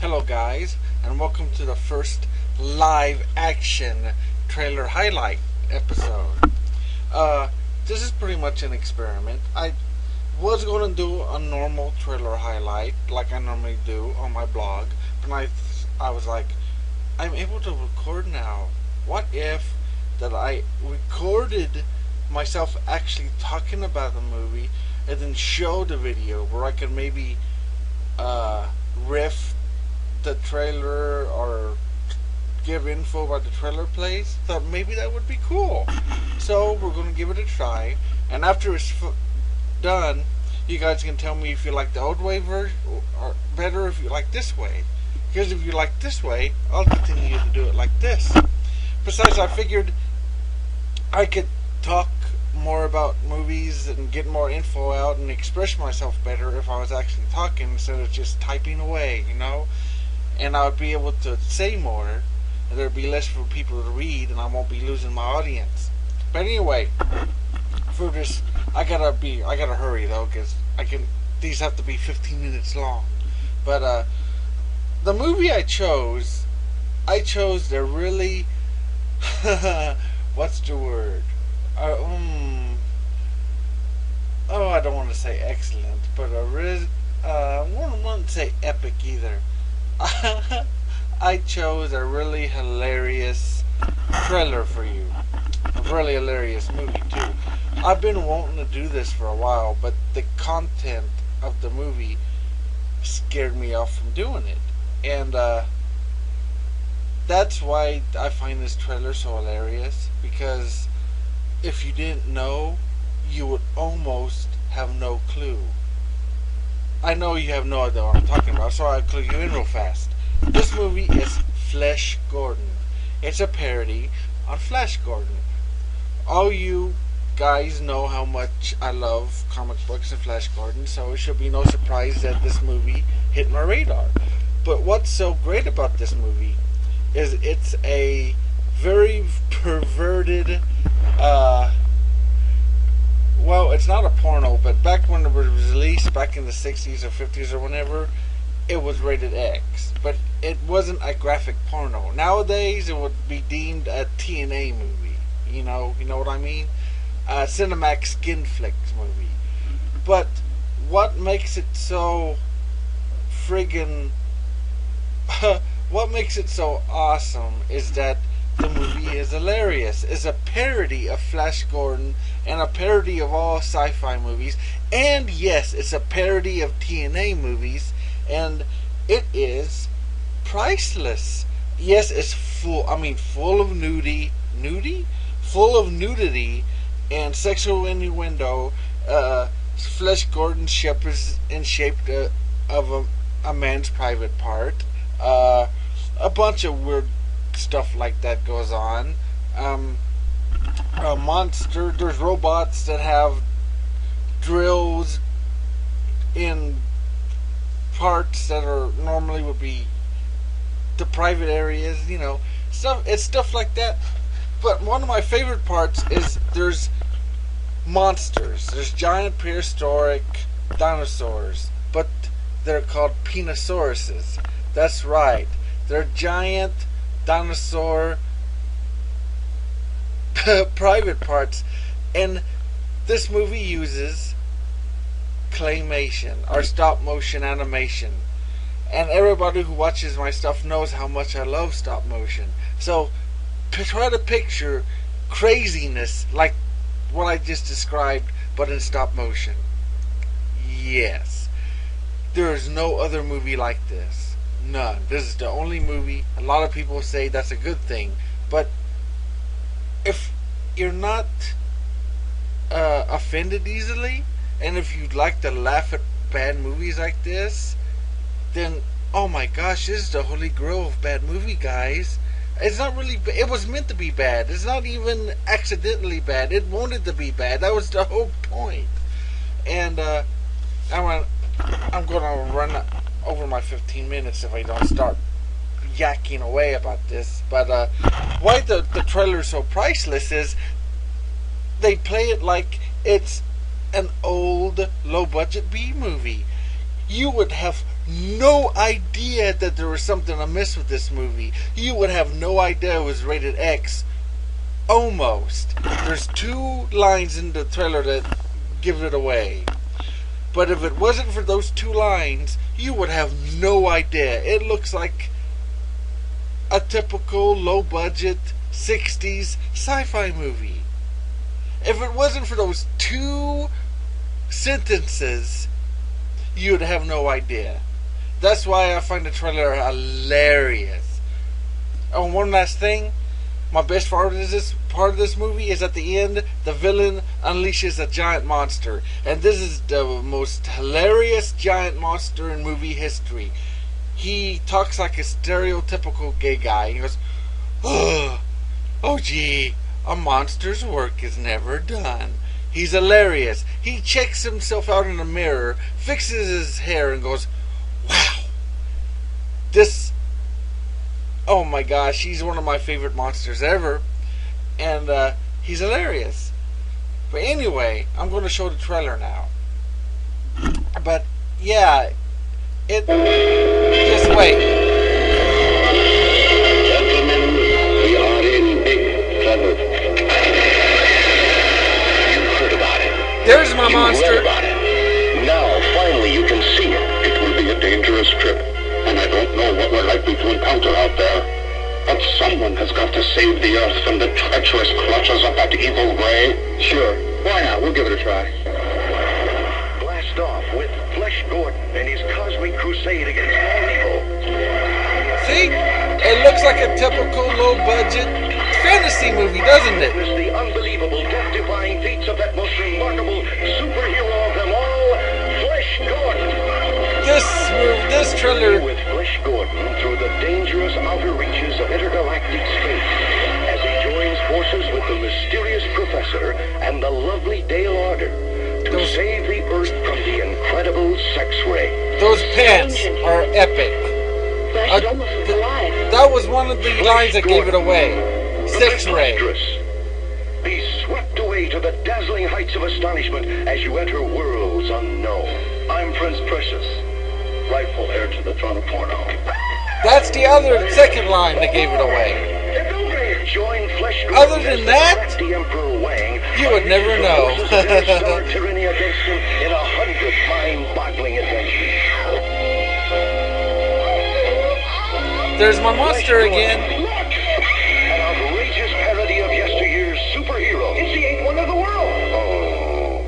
Hello guys, and welcome to the first live action trailer highlight episode. This is pretty much an experiment. I was going to do a normal trailer highlight like I normally do on my blog, but I was like, I'm able to record now. What if that I recorded myself actually talking about the movie and then show the video where I could maybe riff the trailer or give info about the trailer plays. Thought maybe that would be cool. So we're going to give it a try, and after it's done, you guys can tell me if you like the old way version or better if you like this way. Because if you like this way, I'll continue to do it like this. Besides, I figured I could talk more about movies and get more info out and express myself better if I was actually talking instead of just typing away, and I would be able to say more, and there'd be less for people to read, and I won't be losing my audience. But anyway, for this, I gotta hurry though, because these have to be 15 minutes long. But the movie I chose the really, what's the word? I don't want to say excellent, but I wouldn't say epic either. I chose a really hilarious trailer for you. A really hilarious movie too. I've been wanting to do this for a while, but the content of the movie scared me off from doing it. And that's why I find this trailer so hilarious, because if you didn't know, you would almost have no clue. I know you have no idea what I'm talking about, so I'll clue you in real fast. This movie is Flash Gordon. It's a parody on Flash Gordon. All you guys know how much I love comic books and Flash Gordon, so it should be no surprise that this movie hit my radar. But what's so great about this movie is it's a very perverted, well, it's not a porno, but back when it was released, back in the 60s or 50s or whenever, it was rated X. But it wasn't a graphic porno. Nowadays, it would be deemed a TNA movie. You know what I mean? A Cinemax Skin Flicks movie. But what makes it so friggin' what makes it so awesome is that the movie is hilarious. It's a parody of Flash Gordon and a parody of all sci-fi movies. And yes, it's a parody of TNA movies. And it is priceless. Yes, it's full of nudity and sexual innuendo. Flash Gordon's ship is in shape of a man's private part. A bunch of weird stuff like that goes on. A monster. There's robots that have drills in parts that are normally would be the private areas. Stuff like that. But one of my favorite parts is there's monsters. There's giant prehistoric dinosaurs, but they're called Penisauruses. That's right. They're giant dinosaur private parts, and this movie uses claymation or stop motion animation, and everybody who watches my stuff knows how much I love stop motion. So try to picture craziness like what I just described, but in stop motion. Yes, there is no other movie like this. None. This is the only movie. A lot of people say that's a good thing, but if you're not offended easily, and if you'd like to laugh at bad movies like this, then oh my gosh, this is the holy grail of bad movie, guys. It's not really. It was meant to be bad. It's not even accidentally bad. It wanted to be bad. That was the whole point. And I'm gonna run over my 15 minutes if I don't start yakking away about this. But why the trailer is so priceless is they play it like it's an old low budget B movie. You would have no idea that there was something amiss with this movie. You would have no idea it was rated X. Almost. There's 2 lines in the trailer that give it away. But if it wasn't for those 2 lines, you would have no idea. It looks like a typical low-budget 60s sci-fi movie. If it wasn't for those 2 sentences, you'd have no idea. That's why I find the trailer hilarious. Oh, one last thing. My best part of this movie is at the end, the villain unleashes a giant monster. And this is the most hilarious giant monster in movie history. He talks like a stereotypical gay guy. He goes, oh gee, a monster's work is never done. He's hilarious. He checks himself out in the mirror, fixes his hair, and goes, wow, this, oh my gosh, he's one of my favorite monsters ever. And he's hilarious. But anyway, I'm going to show the trailer now. But yeah, just wait. Gentlemen, we are in big trouble. You've heard about it. There's my monster. Read about it. Now, finally, you can see it. It will be a dangerous trip, and I don't know what we're likely to encounter out there. But someone has got to save the Earth from the treacherous clutches of that evil ray. Sure, why not? We'll give it a try. Blast off with Flesh Gordon and his cosmic crusade against all evil. See? It looks like a typical low-budget fantasy movie, doesn't it? Witness the unbelievable, death-defying feats of that most remarkable superhero of them all, Flesh Gordon. This trailer With Flesh Gordon through the dangerous outer reaches of intergalactic space as he joins forces with the mysterious Professor and the lovely Dale Arder to save the Earth from the incredible sex ray. Those pants are epic. Flesh almost was alive. That was one of the lines that gave it away. Sex ray. Be swept away to the dazzling heights of astonishment as you enter worlds unknown. I'm Prince Precious, rightful heir to the throne of porno. That's the other second line that gave it away. Join Flesh Gordon Other than that, the Emperor Wang, you would never know. tyranny against him in 100 mind-boggling adventures. There's my monster again. An outrageous parody of yesteryear's superhero. It's the 8th wonder of the world. Oh,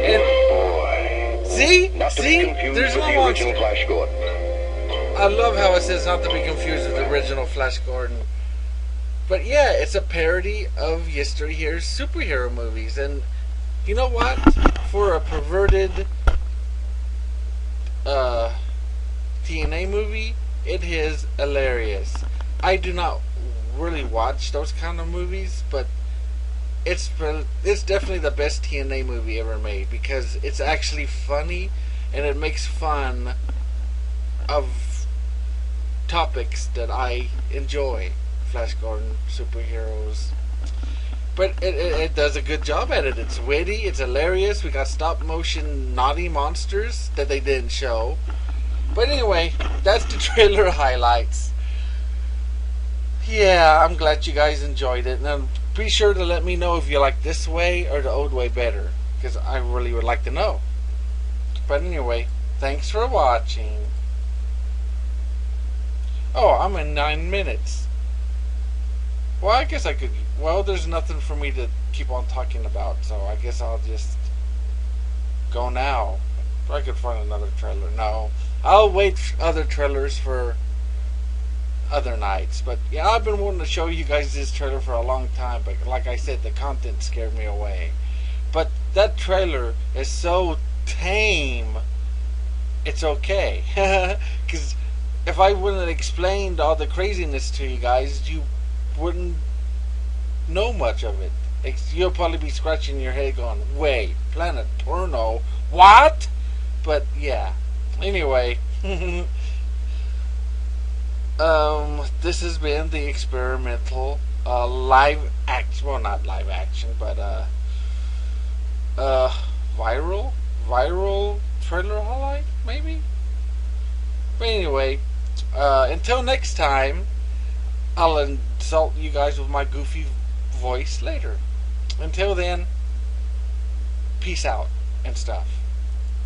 And boy. see? Not to be See? confused There's with my the original monster. Flash Gordon. I love how it says not to be confused with the original Flash Gordon. But yeah, it's a parody of yesteryear's superhero movies. And you know what? For a perverted TNA movie, it is hilarious. I do not really watch those kind of movies, but it's definitely the best TNA movie ever made because it's actually funny and it makes fun of topics that I enjoy. Flash Gordon, superheroes. But it does a good job at it. It's witty, it's hilarious. We got stop motion naughty monsters that they didn't show. But anyway, that's the trailer highlights. Yeah, I'm glad you guys enjoyed it. And be sure to let me know if you like this way or the old way better, because I really would like to know. But anyway, thanks for watching. Oh, I'm in 9 minutes. Well, I guess I could... Well, there's nothing for me to keep on talking about, so I guess I'll just go now. I could find another trailer. No. I'll wait for other trailers for other nights. But yeah, I've been wanting to show you guys this trailer for a long time, but like I said, the content scared me away. But that trailer is so tame, it's okay. Because if I wouldn't have explained all the craziness to you guys, you wouldn't know much of it. You'll probably be scratching your head going, wait, Planet Porno? What? But yeah. Anyway. This has been the experimental live action, well, not live action, but viral trailer highlight, maybe? But anyway, until next time, I'll insult you guys with my goofy voice later. Until then, peace out and stuff.